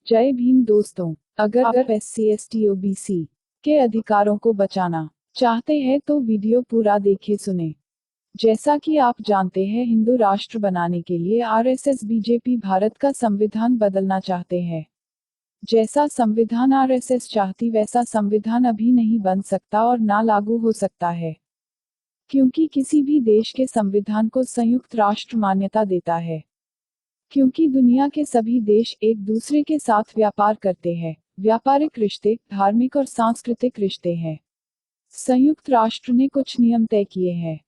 जय भीम दोस्तों। अगर आप SC ST OBC के अधिकारों को बचाना चाहते हैं तो वीडियो पूरा देखे सुने। जैसा कि आप जानते हैं, हिंदू राष्ट्र बनाने के लिए RSS बीजेपी भारत का संविधान बदलना चाहते हैं। जैसा संविधान RSS चाहती वैसा संविधान अभी नहीं बन सकता और ना लागू हो सकता है, क्योंकि किसी भी देश के संविधान को संयुक्त राष्ट्र मान्यता देता है। क्योंकि दुनिया के सभी देश एक दूसरे के साथ व्यापार करते हैं। व्यापारिक रिश्ते, धार्मिक और सांस्कृतिक रिश्ते हैं। संयुक्त राष्ट्र ने कुछ नियम तय किए हैं।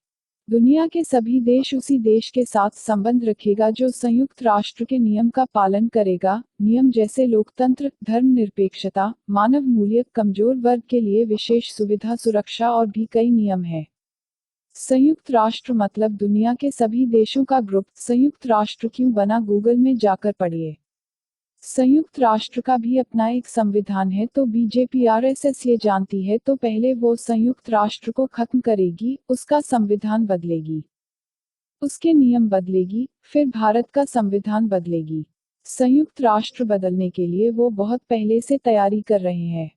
दुनिया के सभी देश उसी देश के साथ संबंध रखेगा जो संयुक्त राष्ट्र के नियम का पालन करेगा। नियम जैसे लोकतंत्र, धर्मनिरपेक्षता, मानव मूल्य, कमजोर वर्ग के लिए विशेष सुविधा, सुरक्षा और भी कई नियम हैं। संयुक्त राष्ट्र मतलब दुनिया के सभी देशों का ग्रुप। संयुक्त राष्ट्र क्यों बना, गूगल में जाकर पढ़िए। संयुक्त राष्ट्र का भी अपना एक संविधान है, तो बीजेपी RSS ये जानती है तो पहले वो संयुक्त राष्ट्र को खत्म करेगी, उसका संविधान बदलेगी, उसके नियम बदलेगी, फिर भारत का संविधान बदलेगी। संयुक्त राष्ट्र बदलने के लिए वो बहुत पहले से तैयारी कर रहे हैं।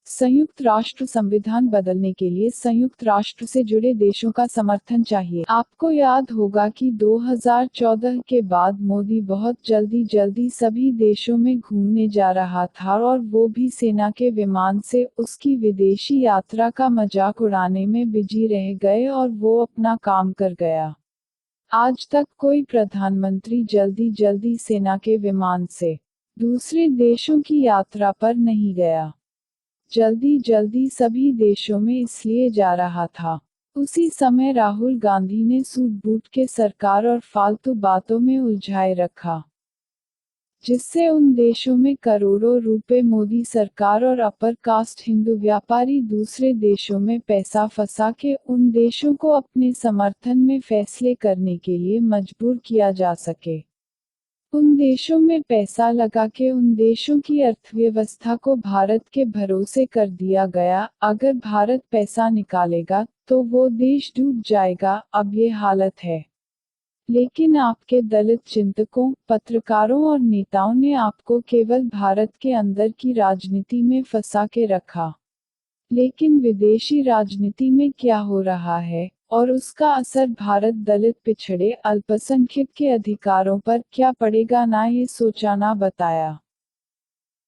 संयुक्त राष्ट्र संविधान बदलने के लिए संयुक्त राष्ट्र से जुड़े देशों का समर्थन चाहिए। आपको याद होगा कि 2014 के बाद मोदी बहुत जल्दी सभी देशों में घूमने जा रहा था और वो भी सेना के विमान से। उसकी विदेशी यात्रा का मजाक उड़ाने में बिजी रह गए और वो अपना काम कर गया। आज तक कोई प्रधानमंत्री जल्दी सेना के विमान से दूसरे देशों की यात्रा पर नहीं गया। जल्दी सभी देशों में इसलिए जा रहा था। उसी समय राहुल गांधी ने सूट बूट के सरकार और फालतू बातों में उलझाए रखा, जिससे उन देशों में करोड़ों रुपए मोदी सरकार और अपर कास्ट हिंदू व्यापारी दूसरे देशों में पैसा फंसा के उन देशों को अपने समर्थन में फैसले करने के लिए मजबूर किया जा सके। उन देशों में पैसा लगा के उन देशों की अर्थव्यवस्था को भारत के भरोसे कर दिया गया। अगर भारत पैसा निकालेगा तो वो देश डूब जाएगा। अब ये हालत है। लेकिन आपके दलित चिंतकों, पत्रकारों और नेताओं ने आपको केवल भारत के अंदर की राजनीति में फंसा के रखा। लेकिन विदेशी राजनीति में क्या हो रहा है और उसका असर भारत दलित, पिछड़े, अल्पसंख्यक के अधिकारों पर क्या पड़ेगा, ना ये सोचा ना बताया।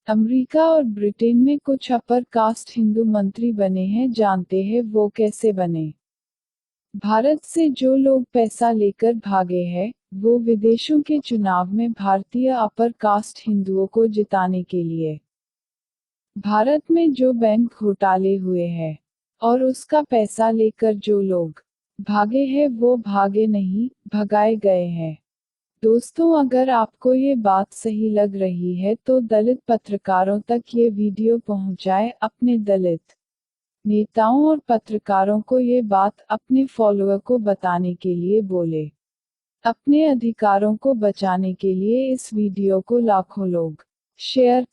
अमेरिका और ब्रिटेन में कुछ अपर कास्ट हिंदू मंत्री बने हैं, जानते हैं वो कैसे बने? भारत से जो लोग पैसा लेकर भागे हैं, वो विदेशों के चुनाव में भारतीय अपर कास्ट हिंदुओं को जिताने के लिए। भारत में जो बैंक घोटाले हुए हैं और उसका पैसा लेकर जो लोग भागे हैं वो भागे नहीं, भगाए गए हैं। दोस्तों, अगर आपको ये बात सही लग रही है तो दलित पत्रकारों तक ये वीडियो पहुंचाए। अपने दलित नेताओं और पत्रकारों को ये बात अपने फॉलोअर को बताने के लिए बोले। अपने अधिकारों को बचाने के लिए इस वीडियो को लाखों लोग शेयर